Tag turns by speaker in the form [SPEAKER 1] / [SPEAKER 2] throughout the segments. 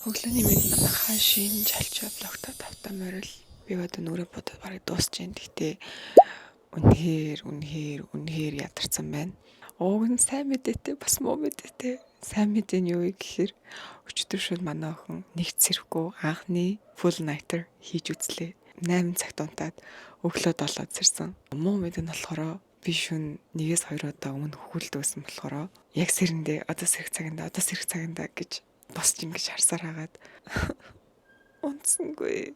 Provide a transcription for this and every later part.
[SPEAKER 1] Өглөөний минь манайхаа шин чалчаа блогтой тавтаа морил би одоо нүрээ бодоод барыг дуусч जैन. Гэтэ үнэхээр ядарсан байна. Уг нь сайн мэдээтэй бас муу мэдээтэй. Сайн мэдээ нь юу вэ гэхээр өчигдөр шөнө манай охин нэг цэрвгүй анхны full nighter хийж үзлээ. 8 цагт унтаад өглөө 7-д сэрсэн. Муу мэдээ нь болохоор би шөнө 1-2 удаа өмнө хөхөлдөөсөн болохоор яг сэрэндээ одоо сэрэх цагында гэж босч ингэж харсаар хагаад унтсангүй.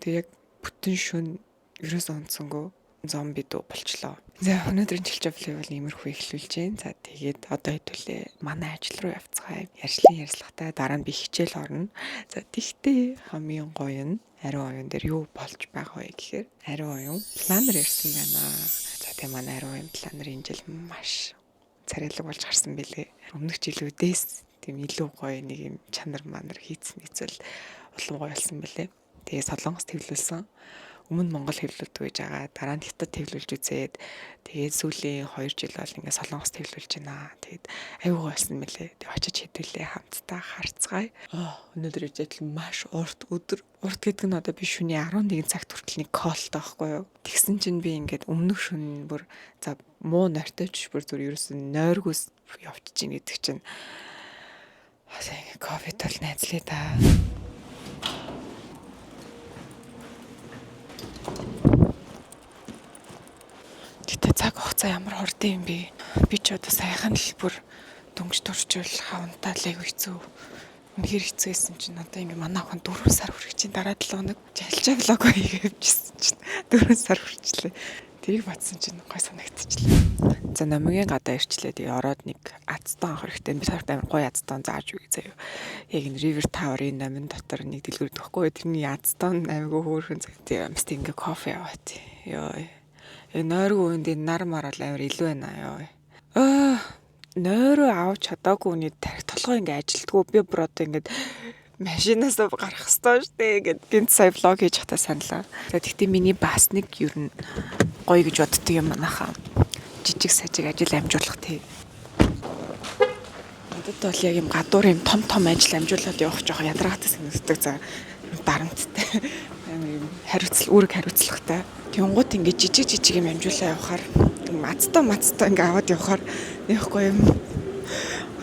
[SPEAKER 1] Тэг яг бүтэн шөнө ерөөс унтсангүй. Зомби дуу болчлоо. За өнөөдрийн чилчвлийг бол иймэрхүү эхлүүлж जैन. За тэгээд одоо хэдүүлээ манай ажил руу явцгаая. Ярьцлагатай дараа нь би хичээл орно. За тэгтээ хамгийн гоё нь ариун оюун дээр юу болж байгаа вэ гэхээр ариун оюун планер ирсэн байна. За тэгээ манай ариун оюун планер энэ жил маш царайлаг болж гарсан бэлээ. Өмнөх жилүүдээс тийм илүү гоё нэг юм чанар манар хийцэн эцэл улам гоё болсон бэлээ. Тэгээ солонгос төвлөлсөн. Өмнө Монгол хэвлүүлдэг гэж байгаа. Дараа нь хятад хэвлүүлж үзээд тэгээд сүүлийн 2 жил бол ингээд солонгос хэвлүүлж байна. Тэгээд аюугаа болсон мөлий. Тэгээд очиж хэдүүлээ хамтдаа харцгаая. Өнөөдөр ижил маш урт өдөр. Урт гэдэг нь одоо би шөнийн 11 цагт хүртэл нэг колтой байхгүй юу? Тэгсэн чинь би ингээд өмнөх шөнө бүр за муу нартайч бүр зүр ерөөсөн нойргоос явчих чинь гэдэг чинь ковид бол найзлаа да. Гэтэ цаг хугацаа ямар хурдан юм бэ? Би ч одоо саяхан л бүр дөнгөж турчвал хавантаалайг хэцүү. Үнэхээр хэцүү байсан чинь одоо ингээ манай охин 4 сар хүрэх чинь дараа 7 хоног чалчаа влог хийгээвчсэн чинь 4 сар хүрчлээ. Тэрийг батсан чинь гой санагдчихлаа. За номигийн гадаа ирчлээ. Тэгээ ороод нэг азтан авах хэрэгтэй. Би тарт амар гоё азтан зааж үгүй заяа. Яг энэ River Tower-ын номин дотор нэг дэлгүүр төгөхгүй. Тэрний азтан аймаг хөөрхөн цагт амст ингээ кофе аваад. Йоо. Нойргүй үнд нар марал амар илүү байна ёо. Нойроо авч чадаагүй үний тарих толгой ингээ ажилтгүй би бүр одоо ингээ машинаас гарах ёстой штэ гэд гинт сая влог хийж хата саналаа. Тэгтээ миний бас нэг юу н гоё гэж боддөг юм манайхаа. Жижиг сажиг ажил амжуулах тий. Надад бол яг юм гадуур юм том ажил амжуулаад явах жоох ядаргаатай санагддаг за дарамттай. Амар юм үүрэг хариуцлагатай. Тэнгуут ингээ жижиг юм амжуулаа явахаар мацтай ингээ аваад явахаар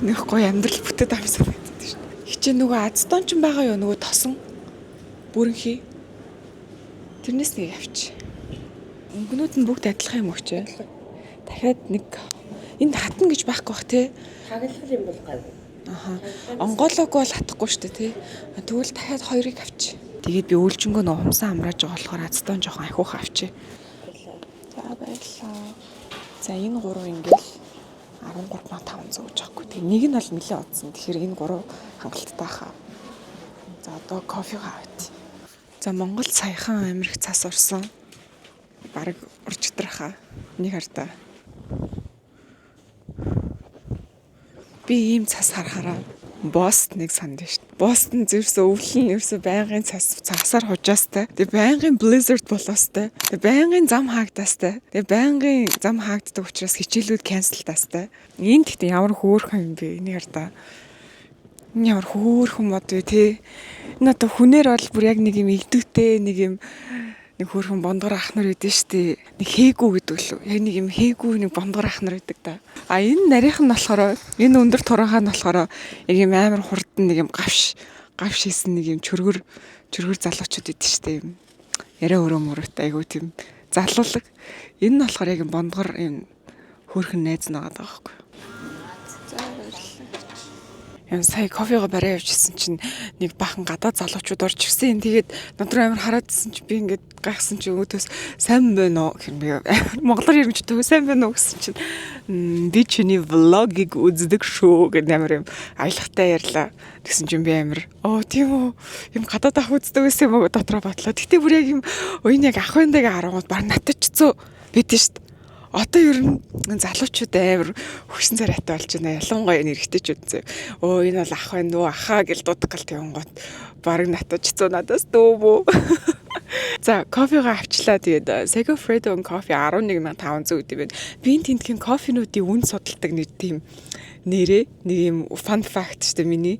[SPEAKER 1] нэг гоё амьдрал бүтэд авсан байдаг шүү дээ. Хичээ нөгөө азтон ч байгаа юу нөгөө тосон бүрэнхий. Тэрнээс нэг авч. Өнгөнүүд нь бүгд адилхан юм уу ч. Дахиад нэг энд хатна гэж байхгүй бах те.
[SPEAKER 2] Хагалгал юм бол гав.
[SPEAKER 1] Онгоолог бол хатахгүй шүү дээ те. Тэгвэл дахиад хоёрыг авч. Тэгээд би үйлчингөө нөө хумсан амрааж байгаа болохоор азтон жоохон ахиух авчи. За баярлалаа. За энэ 3 ингээл 13,500 гэж аахгүй. Тэг нэг нь бол нэлээд удсан. Тэгэхээр энэ 3 хангалттай хаа. За одоо кофегаа авъя. За Монгол саяхан Америк цас орсон. Бараг урчтрахаа. Нэг хардаа. Би ийм цас харахаараа Бостоныг санд шүү дээ. Бостон зэрсээ өвлөн ерөөсөө байнгын цасаар хужаастай. Тэгээ байнгын blizzard болоостай. Тэгээ байнгын зам хаагдастай. Тэгээ байнгын зам хаагддаг учраас хичээлүүд cancelтаастай. Энд гэхдээ ямар хөөрхөн юм бэ? Энийг хардаа. Энэ ямар хөөрхөн мод вэ те? Энэ одоо хүнээр бол бүр яг нэг юм игдвэтэй нэг хөөрхөн бондгор ах нар байдэн штэ. Нэг хээгүү гэдэг лөө. Яг нэг юм хээгүү нэг бондгор ах нар байдаг да. Энэ нарийнх нь болохоор энэ өндөр туранхаа нь болохоор яг юм амар хурдан нэг юм гавш хийсэн нэг юм чөргөр залуучууд байдэн штэ юм. Яриа өрөө мөрөт айгуу тийм залуулаг. Энэ нь болохоор яг юм бондгор юм хөөрхөн найз нагаад байгаа байхгүй. Сая кофега барай явчихсан чинь нэг бахан гадаад залуучууд орж ирсэн. Тэгээд надруу амар хараадсэн чинь би ингээд гайхсан чинь өөдөөс сайн байна уу гэх юм би монголоор ирмжтэй сайн байна уу гэсэн чинь би чиний влогийг үздэг шүү гэдэг амар юм аялагтай ярьлаа. Тэгсэн чинь би амар тийм үү юм гадаад ах үздэг байсан юм уу дотроо бодлоо. Гэтэ бүр яг юм энэ яг ах байндаг харангууд баг натчихцөө бидэн шүү дээ. Одоо ер нь залуучууд амар хөшин царайтай болж байна. Ялангуяа нэрэгтэйчүүд зөө. Энэ бол ах байна уу? Ахаа гэл дуудах гал явангууд бараг натажцуу надаас дөөмөө. За, кофега авчлаа. Тэгээд Segafredo кофе 11,500 гэдэг байна. Би энэ тентгийн кофенуудын үн судалдаг нэг тийм нэрээ нэг юм fun fact шүү дээ миний.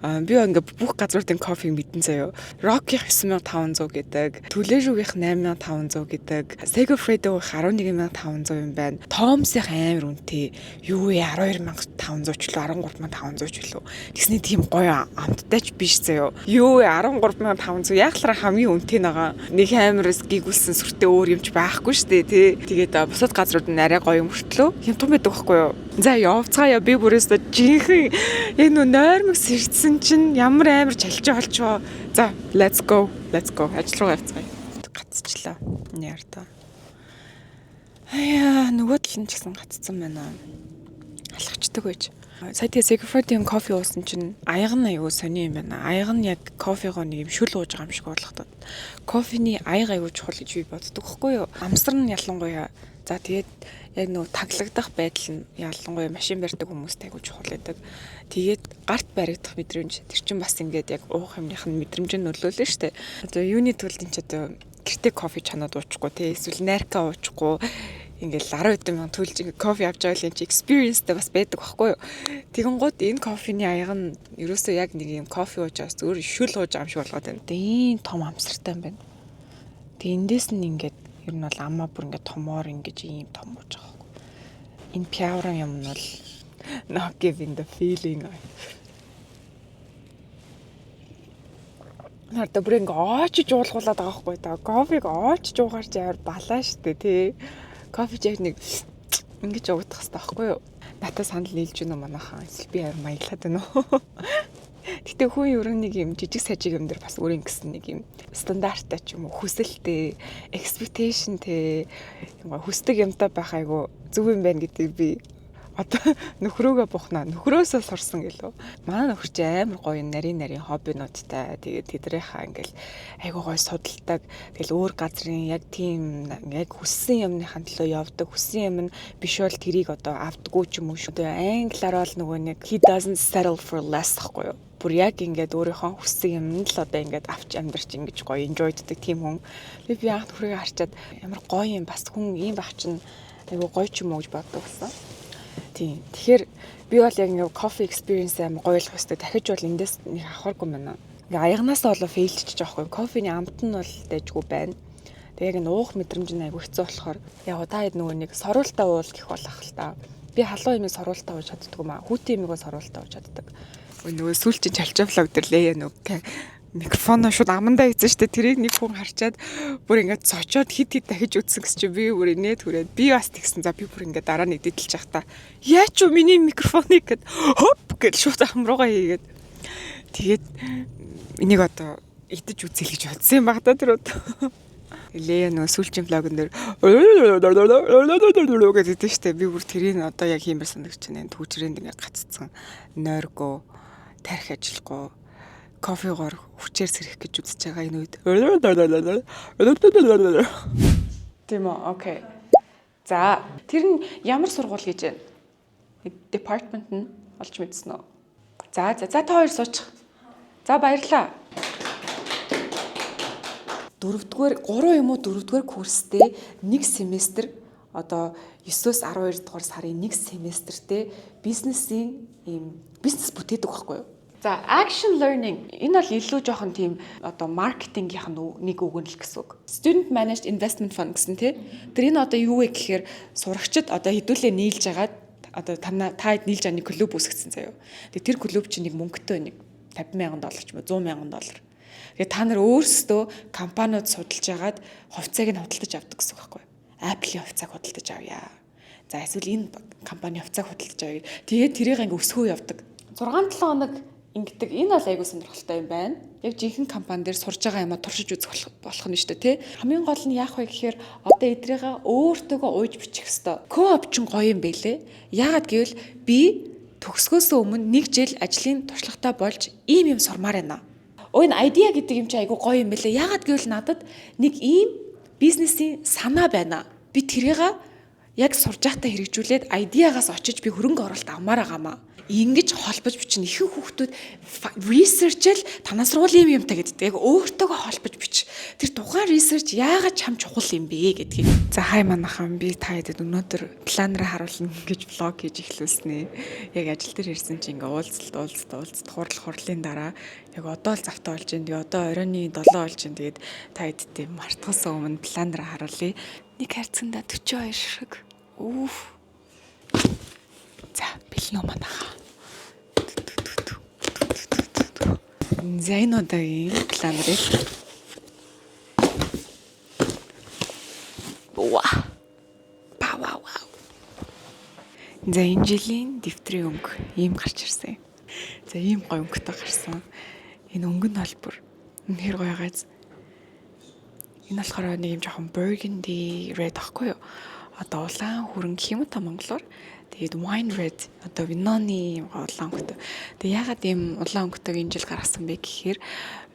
[SPEAKER 1] Би ингээ бүх газруудын кофег мэдэн заяо. Rocky 9500 гэдэг, Түлэжүүгийнх 8500 гэдэг, Segafredo-ийнх 11500 юм байна. Tom's-ийнх амар үнэтэй. Юу вэ? 12500 ч лөө 13500 ч лөө. Тэгсний тийм гоё амттай ч биш заяо. Юу вэ? 13500 яахлаар хамгийн үнэтэй байгаа. Нэг амараас гигүүлсэн сүртэй өөр юм ч байхгүй штэ тий. Тэгээд бусад газрууд нь арай гоё мөртлөө. Юм том байдаг байхгүй юу? За явцгаая би бүрээс жинхэнэ яг нөө нойрмог сэрдсэн чинь ямар амар чалж болчоо. За let's go. Ажил руу явцгаая. Гацчлаа. Яар та. Аяа нөгөө тал нь ч гэсэн гаццсан байна. Алхачдаг байж. Сая тэгээ Segafredo-ийн кофе уусан чинь аяг нь аягүй сони юм байна. Аяг нь яг кофегоо нэг юм шүл ууж байгаа юм шиг бодлоготой. Кофений аяг аягүй чухал гэж би боддог байхгүй юу? Амсар нь ялангуяа. За тэгээд яг нөгөө таглагдах байдал нь ялангуяа машин барьдаг хүмүүст аягүй чухал байдаг. Тэгээд гарт баригдах мэдрэмж тэр чинь бас ингээд яг уух юмных нь мэдрэмж нь нөлөөлнө шүү дээ. Одоо юуны тулд энэ ч одоо гэртээ кофе чанаад уучихгүй тий эсвэл найрка уучихгүй ингээл 10 хэдэн төлж ингээ кофе авч байгаа л энэ experience-тэй бас байдаг байхгүй юу. Тэгэнгუთ энэ кофений аяг нь ерөөсөө яг нэг юм кофе ууж байгаас өөр шүл ууж байгаа юм шиг болгоод байна. Ийм том амсартай юм байна. Тэгээ эндээс нь ингээд ер нь бол амаа бүр ингээ томоор ингэж ийм том ууж байгаа байхгүй. Энэ пиаврын юм нь бол not giving the feeling. Нарта бүр ингээ оочж уулгуулад байгаа байхгүй та. Кофег оочж уугаар чи яар балаа штэ тий. Кофе яг нэг ингэж уугдах хэрэгтэй байхгүй юу? Надад санал нийлж гэнэ манайхаа. Эсвэл би яар маяглаад байна уу? Гэтэ хүн ер нь нэг юм жижиг сажиг юм дээр бас өөрийн гэсэн нэг юм стандарттай ч юм уу хүсэлтэй, expectationтэй хүсдэг юмтай байх айгу зөв юм байна гэдэг би одоо нөхрөөгөө бухнаа. Нөхрөөсөө сурсан гэлөө. Манай нөхөр чи амар гоё нарийн хоббинуудтай. Тэгээд тэдрийнхаа ингээл айгуу гоё судалдаг. Тэгэл өөр газрын яг тийм яг хүссэн юмныхаа төлөө явдаг. Хүссэн юм нь биш бол тэрийг одоо авдаггүй ч юм уу шүү. Тэгээ англиар бол нөгөө нэг he doesn't settle for less гэхгүй юу. Бүр яг ингээд өөрийнхөө хүссэн юм нь л одоо ингээд авч амьдарч ингэж гоё enjoyддаг тийм хүн. Би анх нөхрийгээ харчаад ямар гоё юм бас хүн ийм байх чинь айгуу гоё ч юм уу гэж боддог болсон. Тийм. Тэгэхээр би бол яг ингээ кофе experience амар гоё болох хэвээр дахиж бол эндээс нэг авахаргүй байна. Ингээ аягнаас болоо фейлчиж байгаа хгүй. Кофений амт нь бол дэжгүй байна. Тэгээ яг нуух мэдрэмж нь айгүй хэцүү болохоор яг та хэд нөгөө нэг соруултаа уул гэх болох л та. Би халуун юмыг соруултаа ууж чаддаг юм аа. Хүүтийн юмыг соруултаа ууж чаддаг. Нөгөө сүүлчийн чалчаа влог дээр лээ нөгөө микрофоноо шууд амандаа хийсэн штэ тэрийг нэг хүн харчаад бүр ингээд цочоод хит дахиж үтсэн гэс чи би бүр инээд хүрээд би бас тэгсэн за би бүр ингээд дараа нэг дидэлж явах та яач юу миний микрофоныг гэд хоп гэж шууд амруугаа хийгээд тэгээд энийг одоо идэж үзье гэж бодсон юм баг та тэр одоо лээ нөгөө сүүлчийн влогон дээр гэдэг штэ би бүр тэрийг одоо яг хиймээр санагч байна түүчрэнд ингээд гаццсан нойргоо тарих ажилгүй кофегоор хүчээр сэрэх гэж үзэж байгаа энэ үед. Тийм үү, окей. За, тэр нь ямар сургууль гэж байна? Департмент нь олж мэдсэн үү? За та хоёр суучих. За баярлаа. 3 юм уу 4-р курстэй 1 семестр одоо 9-өөс 12 дугаар сарын 1 семестртэй бизнесийн ийм бизнес бүтээдэг байхгүй юу? За action learning энэ бол илүү жоохон тийм одоо маркетингийнх нь нэг үгэн л гэсэн үг. Student managed investment fund гэсэн тий. Тэр энэ одоо юу вэ гэхээр сурагчид одоо хэдүүлээ нийлж агаад одоо та хэд нийлж байгаа нэг клуб үүсгэсэн заяа. Тэгээ тэр клуб чинь нэг мөнгөтэй нэг $50,000 ч юм уу $100,000. Тэгээ та нар өөрсдөө компаниуд судалж агаад хувьцааг нь худалдаж авдаг гэсэн үг байхгүй юу? Apple-ийн хувьцааг худалдаж авъя. За эсвэл энэ компани хувьцааг худалдаж авъя. Тэгээд тэрийг ингээ өсгөө явдаг. 6-7 хоног ингэдэг энэ бол айгүй сонирхолтой юм байна. Яг жинхэнэ компани дээр сурж байгаа юмаа туршиж үзэх болох нь шүү дээ, тий. Хамгийн гол нь яах вэ гэхээр одоо эдрийгээ өөртөөгөө ууж бичих хэвээр. Co-op ч гоё юм бэлээ. Яагаад гэвэл би төгсгөөс өмнө 1 жил ажлын туршлагатай болж ийм юм сурмаар байна. Энэ idea гэдэг юм чи айгүй гоё юм бэлээ. Яагаад гэвэл надад нэг ийм бизнесийн санаа байна. Би тэрийг яг сурж байхдаа хэрэгжүүлээд идеагаас очиж би хөрөнгө оруулалт авмаар байгаамаа. ингэж холбож бичнэ. Ихэнх хүүхдүүд research-л танаа сургуулийн юмтай гэдэг. Яг өөртөөгөө холбож бич. Тэр тухайн research яагаад чам чухал юм бэ гэдгийг. За хай манайхан би та хэдэд өнөөдөр планераа харуулна гэж влог хийж эхлүүлснэ. Яг ажил дээр ирсэн чинь ингээ уулзалт хурлын дараа яг одоо л завтаа болж байна. Тэгээ одоо оройны 7 болж байна. Тэгээд та хэдтэй мартахаас өмнө планераа харуулъя. Нэг хайрцагта 42 шиг. Үф. За, бэлэн уу манайха. За энэ удаагийн планерыг Вау. За энэ жилийн дэвтрийн өнгө ийм гарч ирсэн. За ийм гоё өнгөтэй гарсан. Энэ өнгө нь бол бүр үнэхээр гоё газ. Энэ болохоор нэг юм жоохон burgundy red ахгүй юу? Одоо улаан хүрэн гэх юм уу та монголоор. Тэгээд wine red одоо виноны улаан өнгөтэй. Тэгээд ягаад ийм улаан өнгөтэйг энэ жил гаргасан бэ гэхээр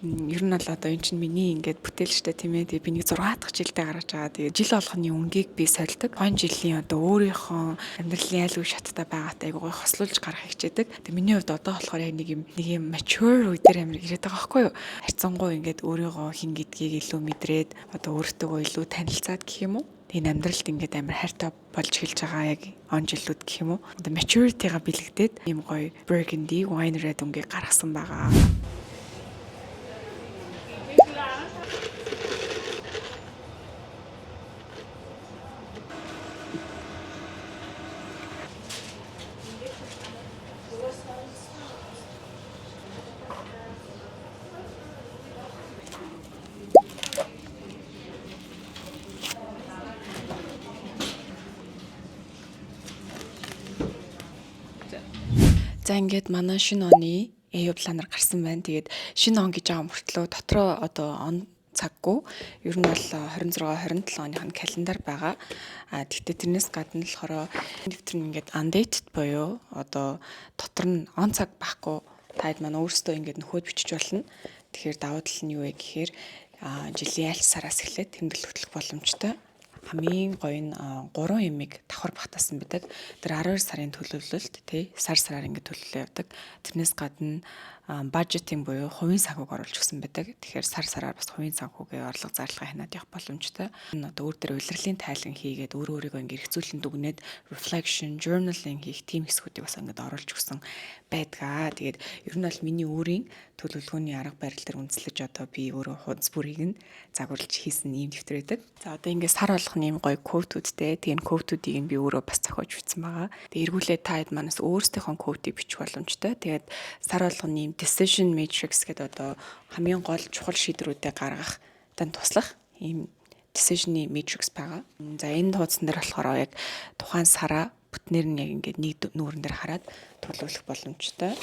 [SPEAKER 1] ер нь бол одоо эн чинь миний ингээд бүтээл штэ тийм ээ. Тэгээд би нэг 6 дахь жилдээ гаргаж байгаа. Тэгээд жил болгоны өнгийг би сольдог. Он жилийн одоо өөрийнхөө амьдралын айл үе шаттай байгаатай айгуу гой хослуулж гаргах хичээдэг. Тэгээд миний хувьд одоо болохоор яг нэг юм mature үе дээр амир ирээд байгаа байхгүй юу? Харьцангуй ингээд өөрийгөө хин гэдгийг илүү мэдрээд одоо өөртөө илүү танилцаад гэх юм уу? Энэ амьдралд ингээд амар хайртай болж эхэлж байгаа яг он жилүүд гэх юм уу. Одоо maturity-га бэлэгдээд ийм гоё burgundy wine red өнгийг гаргасан байгаа. За ингээд манай шинэ оны AU планер гарсан байна. Тэгээд шинэ он гэж байгаа мөртлөө дотроо одоо он цаггүй. Ер нь бол 26-27 оных нь календар байгаа. Тэгтээ тэрнээс гадна болохоор дэвтэр нь ингээд undated буюу одоо дотор нь он цаг байхгүй. Таад маань өөрсдөө ингээд нөхөд бичиж болно. Тэгэхээр давуу тал нь юу вэ гэхээр жилийн аль сараас эхлээд тэмдэглэл хөтлөх боломжтой. Хамгийн гоё нь 3 ямиг давхар багтаасан байдаг. Тэр 12 сарын төлөвлөлт тий сараар ингэ төлөвлөлөө явдаг. Тэрнээс гадна бажетинг буюу хувийн санхүүг оруулж өгсөн байдаг. Тэгэхээр сараар бас хувийн санхүүгийн орлого зарлагаа хянаад явах боломжтой. Энэ одоо өөр дөр улирлын тайлан хийгээд өөрийгөө ингэ эргцүүлэн дүгнээд reflection, journaling хийх тийм хэсгүүдийг бас ингэ оруулж өгсөн байдгаа. Тэгээд ер нь бол миний өөрийн төлөвлөгөөний арга барил дээр үндэслэж одоо би өөрөө хуудас бүрийг нь загварлаж хийсэн ийм дэвтэр байдаг. За одоо ингэ сар болгоны ийм гоё quote-үүдтэй. Тэгээд quote-үүдийг би өөрөө бас зохиож бичсэн байгаа. Тэгээд эргүүлээд та хэд манаас өөрсдийнхөө quote-ийг бичих боломжтой. Тэгээд сар болгоны ийм decision matrix гэдэг одоо хамгийн гол чухал шийдвэрүүдээ гаргах тань туслах ийм decision matrix байгаа. За энэ хуудсан дээр болохоор яг тухайн сараа бүтнээр нь яг ингээд нэг нүүрэн дээр хараад төлөвлөх боломжтой.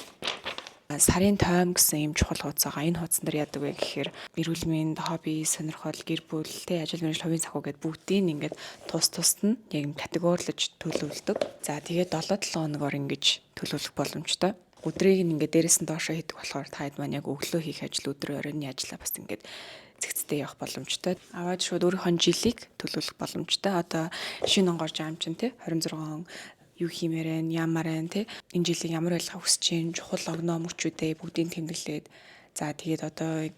[SPEAKER 1] Сарын тойм гэсэн ийм чухал хуудас байгаа. Энэ хуудсан дээр яадаг вэ гэхээр эрүүл мэнд, хобби, сонирхол, гэр бүл, ажил мэргэжил, хувийн санхүү гэдээ бүгдийг ингээд тус нь яг юм категорилж төлөвлөдөг. За тэгээд 7-7 хоногор ингэж төлөвлөх боломжтой. Өдрийг ингээд дээрээс нь доошоо хийдэг болохоор та хэд маань яг өглөө хийх ажил, өдөр оройны ажиллаа бас ингээд зэгцтэй явах боломжтой. Аваад шууд өөрийнхөө жилийг төлөвлөх боломжтой. Одоо шинэ онгор жаам чинь тий 26 юу хиймээр вэ, ямар вэ тий энэ жилийн ямар байлгаа хүсэж чинь чухал огноо мөчүүдээ бүгдийг тэмдэглээд за тэгээд одоо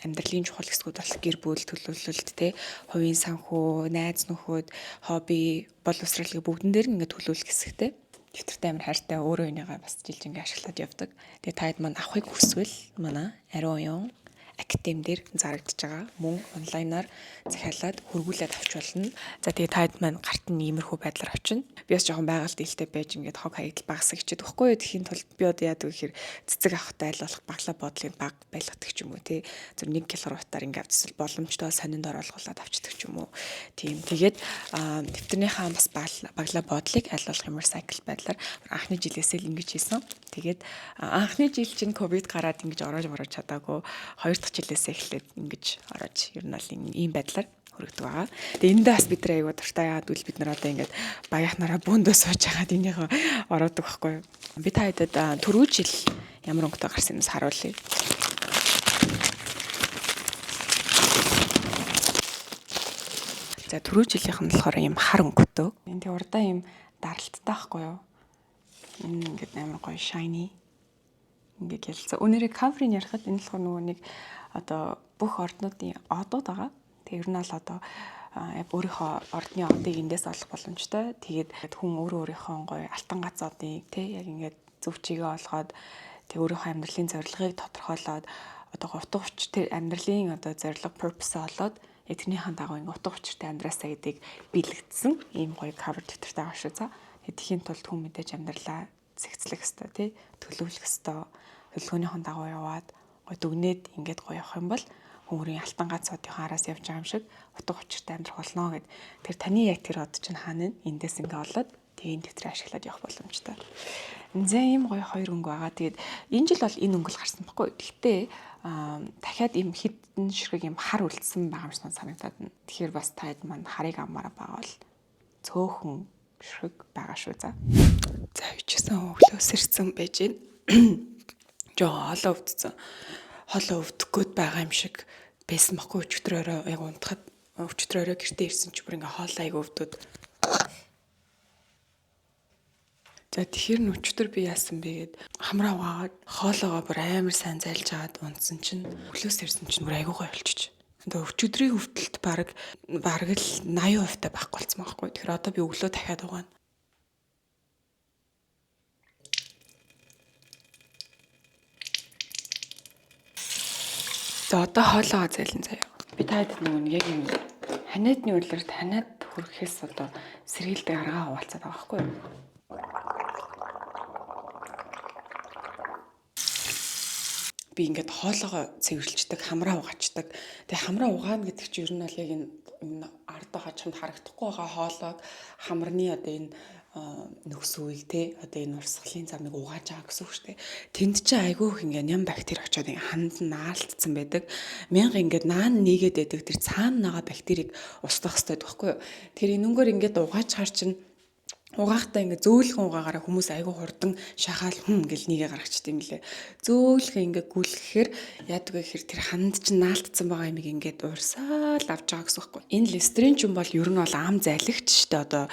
[SPEAKER 1] амьдралын чухал хэсгүүд болох гэр бүл төлөвлөлт тий хувийн санхүү, найз нөхөд, хобби, боловсролыг бүгдэн дээр ингээд төлөвлөх хэсэгтэй. Дэвтэртэй амар хайртай өөрөө энийгээ бас жилжингээ ашиглаад явдаг. Тэгээд таад маань авахыг хүсвэл манай ариун уян академи дээр зарагдж байгаа. Мөн онлайнаар захиалаад хөргүүлээд авч болно. За тэгээд таад маань гарт нь иймэрхүү байдлаар авчина. Би бас жоохон байгальд ээлтэй байж ингээд хог хаягдл багасгах гэж байхгүй юу? Тэхийн тулд би одоо яадаг гэхээр цэцэг авахтай айл болох баглаа бодлын баг байлгадаг ч юм уу тий. Зөв 1 кг-аар ингээд авчихвал боломжтой сонинд оруулгуулад авчдаг ч юм уу. Тийм. Тэгээд дэвтэрнийхаа бас баглаа бодлыг айл болох юм recycle байдлаар анхны жилээсээ л ингэж хийсэн. Тэгээд анхны жил чинь ковид гараад ингэж орож чадаагүй. 2 дахь жилээсээ эхлээд ингэж орож ер нь бол ийм байдлаар хүрэгдэг байгаа. Тэгээ эндээ бас бид нар аягүй дуртай яагаад үл бид нар одоо ингэж багийнхнараа бөөндөө сууж хагаад энийхээ ороодаг байхгүй юу. Би та хэдэд түрүү жил ямар өнгөтэй гарсан юмс харуулъя. За түрүү жилийнх нь болохоор ийм хар өнгөтэй. Энд тэг урдаа ийм даралттай байхгүй юу. Энэ ингээд амар гоё shiny ингээд ялцсан. Өнөөдөр cover-ыг ярихад энэ болохоор нөгөө нэг одоо бүх орднуудын одууд байгаа. Тэг ер нь л одоо яг өөрийнхөө ордны одыг эндээс олох боломжтой. Тэгээд хүн өөрийнхөө гоё алтан газуудыг тий яг ингээд зөв чигээ олгоод тэг өөрийнхөө амьдралын зорилгыг тодорхойлоод одоо утга учир амьдралын одоо зорилго purpose олоод тэрнийхэн дагуу ингээд утга учиртай амьдраасаа гэдгийг биелэгдсэн ийм гоё cover дэвтэртэй байгаа шүү. За тэхийн тулд хүн мэдээж амьдралаа зэгцлэх ёстой тий төлөвлөх ёстой. Төлөвлөгөөнийхэн дагуу яваад гоё дүгнээд ингээд гоё явах юм бол өөрийн алтан ганцуудын араас явж байгаа юм шиг утга учиртай амьдрах болно гэд. Тэр таны яг тэр од чинь хаана эндээс ингээ олоод тэгээд дэвтрээ ашиглаад явах боломжтой. За ийм гоё хоёр өнгө байгаа. Тэгээд энэ жил бол энэ өнгө л гарсан баггүй. Гэхдээ дахиад ийм хідэн ширхэг ийм хар үлдсэн байгаа юм шиг санагдаад байна. Тэгэхээр бас таад манд харыг амаараа байгаа бол цөөхөн ширхэг байгаа шүү. За бичсэн өглөөс ирсэн байж гэн. Жоо хоолоо өвдсөн. Хоолоо өвдөхгүй байгаа юм шиг байсан баггүй өчигдөр орой яг унтахад өчигдөр орой гэртээ ирсэн чи бүр ингээ хоолоо аяг өвдөд. За тэгэхээр нь өчигдөр би яасан бэ гэд хамраа угаагаад хоолоогоо бүр амар сайн зайлж аваад унтсан чинь өглөөс ирсэн чинь бүр аягүй гоё болчих. Одоо өчигдрийн өвдөлт баг л 80% та байхгүй болсон байхгүй. Тэгэхээр одоо би өглөө дахиад угаана. За одоо хоолоогоо зайлан заяа. Би таад нэг яг юм ханиадны үлрээр таниад хүрэхээс одоо сэргийлдэг аргаа хуваалцаад байгаа байхгүй юу? Би ингээд хоолоогоо цэвэрлждэг, хамраа угаачдаг. Тэгээ хамраа угаана гэдэг чинь ер нь бол яг энэ ард байгаа чамд харагдахгүй байгаа хоолойг хамрны одоо энэ нөхсүүл те одоо энэ урсгалын замыг угааж байгаа гэсэн үг шүү дээ. Тэнд чинь айгүйх ингээ ням бактери очоод ингээ ханд наалтцсан байдаг. Мянга ингээ наан нийгээд байдаг. Тэр цаана байгаа бактерийг устгах хэрэгтэй байхгүй юу? Тэр энэнгээр ингээ угааж хар чинь угаахтаа ингээ зөөлхөн угаагаараа хүмүүс айгүй хурдан шахаал гэл нэгэ гаргачдаг юм лээ. Зөөлхөн ингээ гүйлгэхээр яадаг вэ гэхээр тэр ханд чинь наалтцсан байгаа юмыг ингээ урсаал авч байгаа гэсэн үг байхгүй. Энэ листерин ч юм бол ер нь бол ам зайлагч шүү дээ. Одоо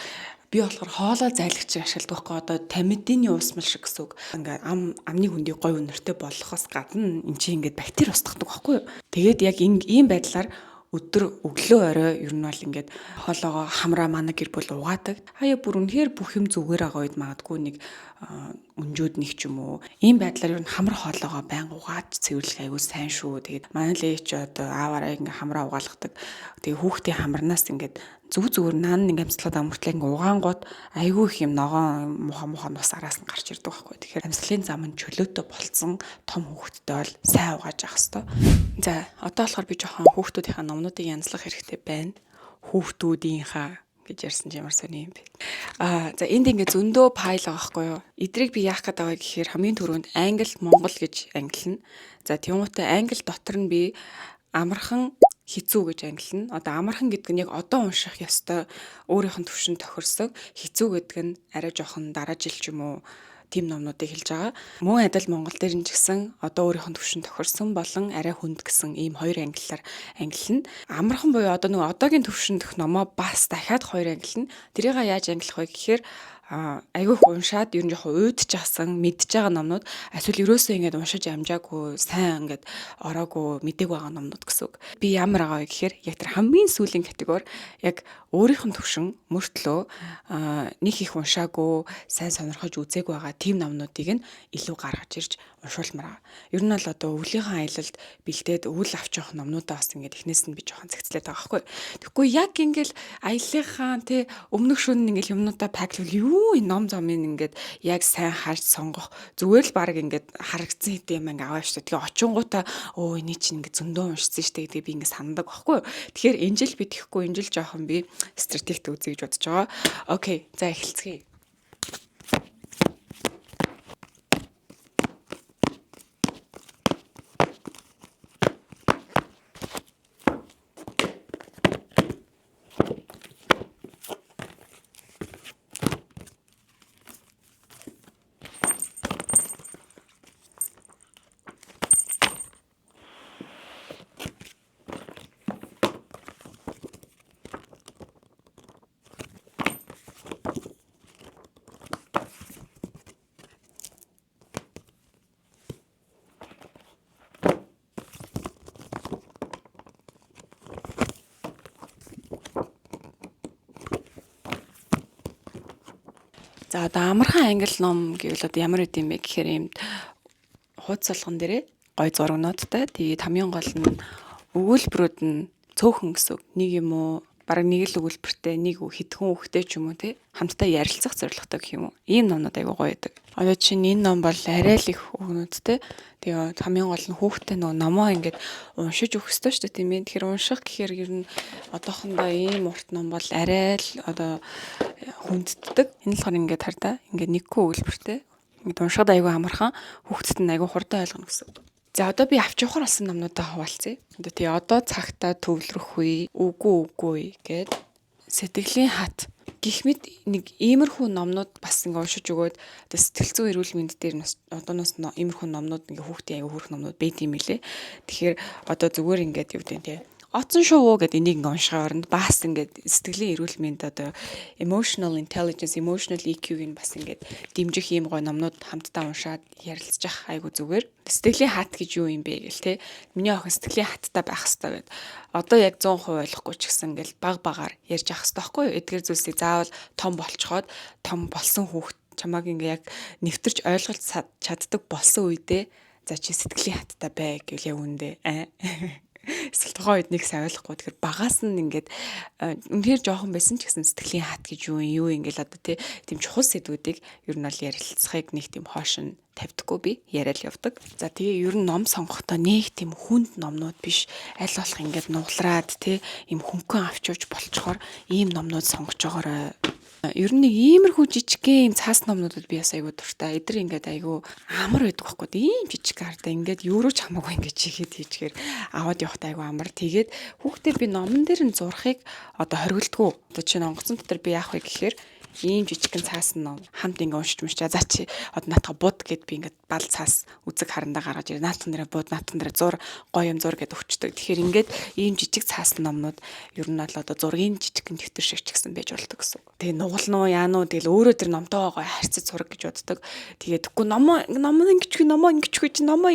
[SPEAKER 1] би болохоор хоолоо зайлагч ашигладаг байхгүй. Одоо тамидины уусмал шиг гэсэн үг. Ингээ амны хөндийг гой өнөртэй болгохоос гадна эн чинь ингээ бактери устгадаг байхгүй. Тэгээд яг ийм байдлаар өдөр өглөө орой ер нь бол ингээд хоолоогоо хамраа манай гэр бүл угаадаг. Хаяа бүр үнэхээр бүх юм зүгээр байгаа үед магадгүй нэг өнжүүд нэг ч юм уу. Ийм байдлаар ер нь хамар хоолоогоо байнга угааж цэвэрлэх аягүй сайн шүү. Тэгээд манай л ээж одоо ааваараа ингээд хамраа угаалгадаг. Тэгээд хүүхдийн хамарнаас ингээд зүгээр наан нэг амьсгалаад амөртлээ ингээ угаангууд айгүй их юм ногоон муха нус араас нь гарч ирдэг байхгүй. Тэгэхээр амьсгалын зам нь чөлөөтэй болцсон том хүүхдтэй бол сайн угааж авах хэрэгтэй. За одоо болохоор би жоохон хүүхдүүдийнхаа номнуудыг янзлах хэрэгтэй байна. Хүүхдүүдийнхаа гэж ярьсан ч ямар сони юм бэ. За энд ингээ зөндөө файл байгаа байхгүй юу. Эдрийг би яах гээд байгаа гэхээр хамгийн түрүүнд англи, монгол гэж ангилна. За тиймээтэй англи дотор нь би амархан хизүү гэж ангилна. Одоо амархан гэдэг нь яг одоо унших ёстой өөрийнх нь төвшөнд тохирсон. Хизүү гэдэг нь арай жоохон дараа жил ч юм уу тийм номнуудыг хэлж байгаа. Мөн адил Монгол дээр нь ч гэсэн одоо өөрийнх нь төвшөнд тохирсон болон арай хүнд гэсэн ийм хоёр ангиллаар ангилна. Амархан буюу одоо нөгөө одоогийн төвшөнд дэх номоо бас дахиад хоёр ангилна. Тэрийг яаж ангилах вэ гэхээр айгүй уншаад ер нь жоохон уйдчихсан мэдж байгаа номнууд эсвэл ерөөсөө ингэж уншиж амжаагүй сайн ингэж ороогүй мэдээг байгаа номнууд гэсэн үг. Би ямар байгаа вэ гэхээр яг тэр хамгийн сүүлийн категори яг өөрийнх нь төвшин мөртлөө нэг их уншаагүй сайн сонирхож үзээг байгаа тийм номнуудыг нь илүү гаргаж ирж уншуулмаар. Ер нь бол одоо өвлийнхээ аялалд бэлдээд өвөл авч явах номнуудаа бас ингэж эхнээс нь би жоохон цэгцлээд байгаа байхгүй. Тэгэхгүй яг ингэж аяллахаа тий өмнөх шөнө ингэж юмнуудаа паклвал юу энэ ном зомыг ингээд яг сайн харж сонгох зүгээр л баг ингээд харагдсан хэдий юм ингээ аваа штэ. Тэгээ очингуудаа эний чинь ингээ зөндөө уншсан штэ гэдэг би ингээ сандаг байхгүй. Тэгэхээр энэ жил би тэхгүй энэ жил жоохон би стратегт үзье гэж бодож байгаа. Окей, за эхэлцгээе. За одоо амархан англи ном гэвэл одоо ямар үт юм бэ гэхээр юм хуудас болгон дээрээ гой зургнуудтай. Тэгээд хамгийн гол нь өгүүлбэрүүд нь цөөхөн гэсэн үг. Нэг юм уу бараг нэг л өгүүлбэртэй нэг хэдхэн үгтэй ч юм уу те хамтдаа ярилцах зорилготой гэх юм уу. Ийм номнууд айгүй гоё байдаг. Одоо чинь энэ ном бол арай л их өгнүүдтэй. Тэгээ хамгийн гол нь хүүхдээ нөгөө номоо ингээд уншиж өгөх ёстой шүү дээ тийм ээ. Тэгэхээр унших гэхээр ер нь одоохондоо ийм урт ном бол арай л одоо хүндддэг. Энэ л болохоор ингээд хардаа ингээд нэггүй өгүүлбэртэй. Ингээд уншихад айгүй амархан хүүхдэд нь айгүй хурдан ойлгоно гэсэн. За одоо би авч явахаар болсон номнуудаа хуваалцъя. Одоо тий одоо цагтаа төвлөрөх үе, үгүй гэд сэтгэлийн хат гэх мэт нэг иймэрхүү номнууд бас ингээ уншиж өгөөд одоо сэтгэл зүйн эрүүл мэнд дээр нас одооноос иймэрхүү номнууд ингээ хүүхдийн аяга хөөрөх номнууд байд юм лээ. Тэгэхээр одоо зүгээр ингээд юу гэдэг тий оцсон шүү гэдэг энийг ингээ уншихаар оронд бас ингээд сэтгэлийн эрүүл мэнд одоо emotional intelligence, emotional EQ-ийг бас ингээд дэмжих ийм гой номнууд хамтдаа уншаад ярилцчих айгу зүгээр. Сэтгэлийн хат гэж юу юм бэ гэл те. Миний охин сэтгэлийн хаттай байх хэрэгтэй гэд. Одоо яг 100% ойлгохгүй ч гэсэн ингээл баг багаар ярьж авах хэрэгтэй байхгүй юу? Эдгээр зүйлсийг заавал том болцоход том болсон хүүхд чамааг ингээ яг нэвтэрч ойлгож чаддаг болсон үедээ за чи сэтгэлийн хаттай бай гэвэл яг үндэ эсвэл тухайн үед нэг сайн ойлгохгүй тэгэхээр багаас нь ингээд үнэхээр жоохон байсан ч гэсэн сэтгэлийн хат гэж юу ингээл одоо тийм чухал сэдвүүдийг ер нь бол ярилцахыг нэг тийм хоошин тавьдаггүй би яриад явдаг. За тэгээ ер нь ном сонгохдоо нэг тийм хүнд номнууд биш аль болох ингээд нуглараад ийм хөнгөн авчиж болчхоор ийм номнууд сонгож байгаарай. Ер нь нэг иймэрхүү жижигхэн ийм цаас номнуудад би бас айгуу дуртай. Эдгээр ингээд айгуу амар байдаг байхгүй. Ийм жижиг хардаа ингээд юу ч хамаагүй ингээд чигээд хийчихээр аваад явахтай айгуу амар. Тэгээд хүүхдээ би номон дээр нь зурхыг одоо хоригддгүү. Одоо чинь онгоцон дотор би яах вэ гэхээр ийм жижигхэн цаас ном хамт ингээ уншиж мушчаа. За чи одоо наатах бууд гэд би ингээд бал цаас үзэг харандаа гаргаж ирээ. Наатхан дээр бууд, наатхан дээр зур, гоё юм зур гэд өгчдөг. Тэгэхээр ингээд ийм жижиг цаас номнууд ер нь бол одоо зургийн жижигхэн дэвтэр шиг ч гэсэн байж болдог гэсэн. Тэгээ нугалнуу яануу тэгэл өөрөө тэр номтойгоо харьцаж зураг гэж боддог. Тэгээд тэггүй номоо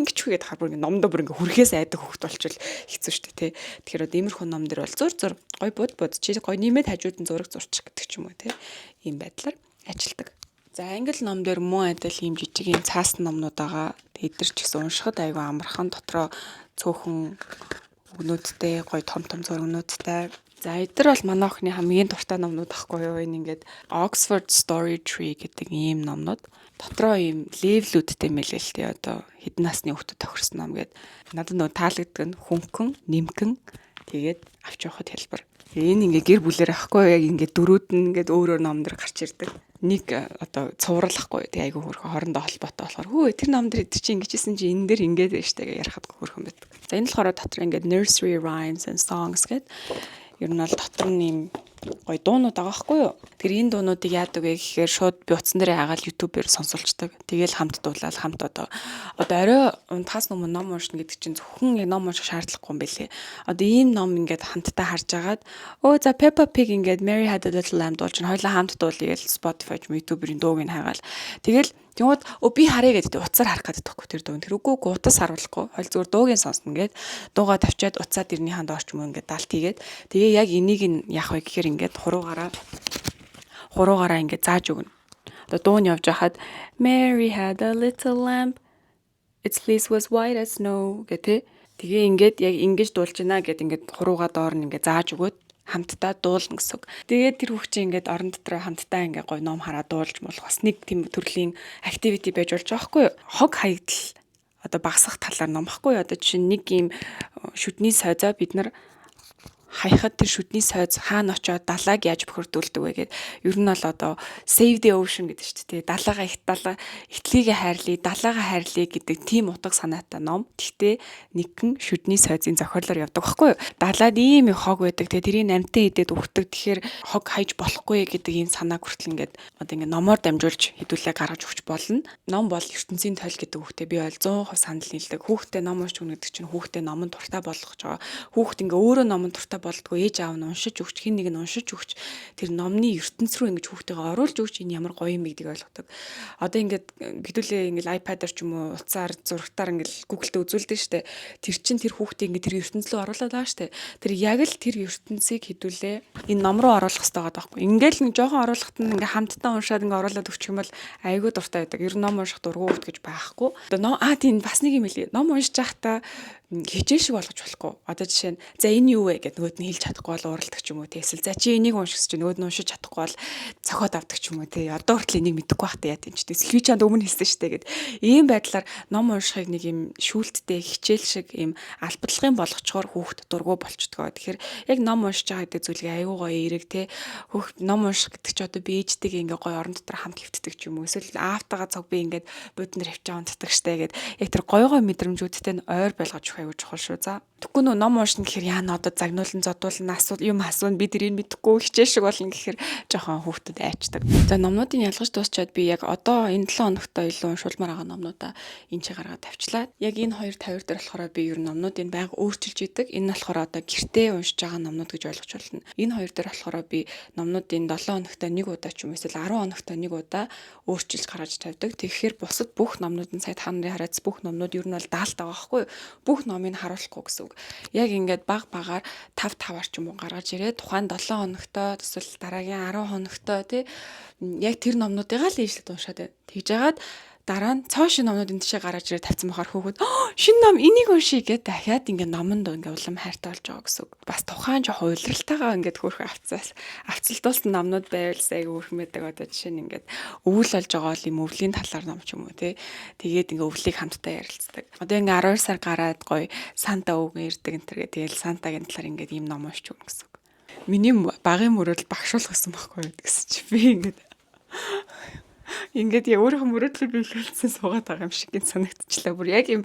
[SPEAKER 1] ингэчгүй гэд харбар номдоо бүр ингээ хүрхээс айдаг хөвгт болчвол хэцүү шүү дээ. Тэгэхээр одоо иймэрхүү ном дэр бол зур гоё бууд чи гоё нэмээд хажууд нь зураг зурчих гэдэг ч юм уу ийм байдлаар ажилдаг. За англи ном дээр мөн адил ийм жижиг ийм цаасан номнууд байгаа. Эдгэр ч гэсэн уншихад айгүй амархан дотроо цөөхөн өгнүүдтэй гоё том зургнуудтай. За эдгээр бол манай охины хамгийн дуртай номнууд ахгүй юу? Энэ ингээд Oxford Story Tree гэдэг ийм номнууд дотроо ийм левлүүдтэй мэлээ л тий одоо хэдэн насны хүүхдэд тохирсон ном гэдэг. Надад нөгөө таалагддаг нь хүнхэн, нимхэн тэгээд авч явахад хэлбэр. Энэ ингээ гэр бүлээр ахгүй яг ингээ дөрүүд нь ингээ өөр ном дэр гарч ирдэг. Нэг одоо цувралахгүй тэг айгүй хөрхө хоорондоо холбоотой болохоор хөө тэр ном дэр чи ингэжсэн чи энэ дэр ингээд байж тагаа ярахад хөрхөн байдаг. За энэ болохоор дотор ингээ nursery rhymes and songs гэдэг ер нь бол дотор нь юм гоё дуунууд байгаа байхгүй юу. Тэр энэ дуунуудыг яадаг вэ гэхээр шууд би утсан дээр хагаал YouTube-ээр сонсолцдог. Тэгээл хамт дуулаад хамт одоо орой унтахаас өмнө ном уншина гэдэг чинь зөвхөн ном унших шаардлагагүй юм байлээ. Одоо ийм ном ингээд хамтдаа харж агаад за Peppa Pig ингээд Mary Had a Little Lamb дуулж хойлоо хамт дуулъя гэж Spotify YouTube-ийн дууг нь хагаал. Тэгээл тэгмээд би харъя гэдэг утсаар харах гэдэг тоххой тэр дуу. Тэр үгүй утас харуулахгүй. Хойл зүгээр дуугийн сонсно гээд дуугаа тавьчаад уцаад ирний ханд орчмоо ингээд даалт хийгээд тэгээ яг энийг нь яах вэ гэхээр ингээд хуруугаараа ингээд зааж өгнө. Одоо дуу нь явж хахад Mary had a little lamb, its fleece was white as snow гэдэг. Тэгээ ингээд яг ингэж дуулж байна гэд ингээд хуруугаа доор нь ингээд зааж өгөөд хамтдаа дуулна гэсэн. Тэгээд тэр хүүхчийн ингээд орон дотор хамтдаа ингээд гоё ном хараа дуулж болох бас нэг тийм төрлийн activity байж болж байгаа хгүй юу. Хог хаягдал одоо багасгах талаар ном баггүй юу. Одоо чинь нэг юм шүдний сойзоо бид нар хаяхад тэр шүдний сойз хаана очоод далайг яаж бохирдуулдаг вэ гэд ер нь бол одоо save the ocean гэдэг шүү дээ. Далайгаа ихтлийгээ хайрлая, далайгаа хайрлая гэдэг тийм утга санаатай ном. Гэхдээ нэгэн шүдний сойзын зохиолоор явдаг байхгүй юу? Далайд ийм их хог байдаг. Тэгээ тэрийг амтан идээд өгдөг. Тэгэхээр хог хайж болохгүй гэдэг ийм санааг хүртэл ингээд одоо ингээд номоор дамжуулж хэдүүлээ гаргаж өгч болно. Ном бол ертөнцийн тойл гэдэг үгтэй би бол 100% санал нийлдэг. Хүүхдээ ном уншиж өгнө гэдэг чинь хүүхдээ номонд дуртай болгож байгаа. Хүүхд ингээ өөрөө номонд дуртай болдгоо ээж аав нь уншиж өгч хин нэг нь уншиж өгч тэр номны ертөнц рүү ингэж хүүхдтэйгээ оруулж өгч энэ ямар гоё юм бэ гэдгийг ойлгодог. Одоо ингээд хэдүүлээ ингээд iPad-аар ч юм уу утсаар зурагтаар ингээд Google-тэй үзүүлдэг штэ. Тэр чин тэр хүүхдийг ингээд тэр ертөнц рүү оруулаад байгаа штэ. Тэр яг л тэр ертөнцийг хэдүүлээ энэ ном руу оруулах хэрэгтэй байгаа байхгүй. Ингээл нэг жоохон оруулахад нь ингээд хамтдаа уншаад ингээд оруулаад өгчих юм бол айгүй дуртай байдаг. Ер нь ном унших дургуй хөвт гэж байхгүй. Одоо тийм бас нэг юм хэлээ. Ном уншиж байхдаа хичээл шиг болгож болохгүй. Одоо жишээ нь за энэ юу вэ гэд нөгөөд нь хэлж чадахгүй бол уралдаг ч юм уу тийм. За чи энийг уншиж чи нөгөөд нь уншиж чадахгүй бол цохоод авдаг ч юм уу тийм. Одоо хүртэл энийг мэдэхгүй байхдаа яа тийм ч тийм. Сэлви чанд өмнө хэлсэн штэ гэд. Ийм байдлаар ном уншихыг нэг юм шүүлттэй хичээл шиг ийм албадлагын болгочгоор хүүхд дургуй болчдгоо. Тэгэхээр яг ном уншиж байгаа гэдэг зүйлийг аюу гоё эерэг тийм. Хүүхд ном унших гэдэг чи одоо би ээжтэйгээ ингээ гоё орон дотор хамт хэвтдэг ч юм уу. Эсвэл аавтайгаа цог би ингээд буудан дээр хөвчөө унтдаг штэ гэд. Яг тэр гоё гоё мэдрэмжүүдтэй нь ойр байлгаж аюу чухал шүү. За тэггүй нөө ном уншина гэхээр яана одоо загнуулан зодуулна юм асуун би тэрийг мэдэхгүй хичээл шиг болно гэхээр жоохон хүүхдэд айчдаг. За номнуудыг ялгаж дуусчаад би яг одоо энэ 7 хоногтой илүү уншуулмаар байгаа номнуудаа энэ чи гаргаад тавьчлаа. Яг энэ хоёр тавир дээр болохоор би ер нь номнуудыг байнга өөрчилж идэг. Энэ болохоор одоо гэртээ уншиж байгаа номнууд гэж ойлгож болно. Энэ хоёр дээр болохоор би номнуудыг 7 хоногтой нэг удаа ч юм эсвэл 10 хоногтой нэг удаа өөрчилж гаргаж тавьдаг. Тэгэхээр бусад бүх номнууд нь сая та нарын хараац бүх номнууд ер нь бол даалт байгаа байхгүй юу? Бүх номыг харуулахгүй гэсэн үг. Яг ингээд баг багаар 5-5-аар ч юм уу гаргаж ирээд тухайн 7 хоногтой эсвэл дараагийн 10 хоногтой тий яг тэр номнуудыг л ээжлээд уншаад байна. Тэгж яагаад дараа нь цоо шин номнууд энэ тишээ гаргаж ирээд тавьсан бахаар хөөхөд шин ном энийг уншия гэд дахиад ингээд номонд ингээд улам хайртай болж байгаа гэсэн үг. Бас тухайн жоо хувилралтайгаа ингээд хөөрхөн авцалдуулсан номнууд байвал сайг өөрхмэдэг одоо жишээ нь ингээд өвөл болж байгаа бол юм өвлийн талаар ном ч юм уу тий. Тэгээд ингээд өвлийг хамтдаа ярилцдаг. Одоо ингээд 12 сар гараад гоё Санта өвгөн ирдэг энэ төр тэгээд Сантагийн талаар ингээд ийм ном уншиж өгнө гэсэн үг. Миний багын мөрөдөл багшуулах гэсэн байхгүй гэсэн чи би ингээд яг өөрийнхөө мөрөөдлийг биелүүлсэн суугаад байгаа юм шиг санагдчихлаа. Бүр яг юм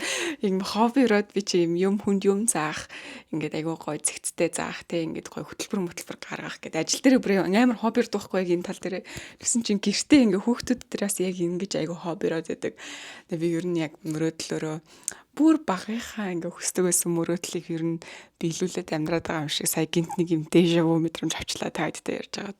[SPEAKER 1] хоббироод би чи юм хүнд юм заах ингээд айгүй гоё зэгцтэй заах те ингээд гоё хөтөлбөр гаргах гэдэг ажил дээр бүр амар хоббир дуухгүй яг энэ тал дээр. Тэгсэн чинь гэртээ ингээд хүүхдүүд дээрээс яг ингэж айгүй хоббироод байдаг. Тэгээ би ер нь яг мөрөөдлөөрөө бүр багынхаа ингээ хүсдэг байсан мөрөөдлийг ер нь биелүүлээд амьдраад байгаа юм шиг сая гинт нэг юм дежаву мэдрэмж авчлаа та хэдтэй ярьж байгаад.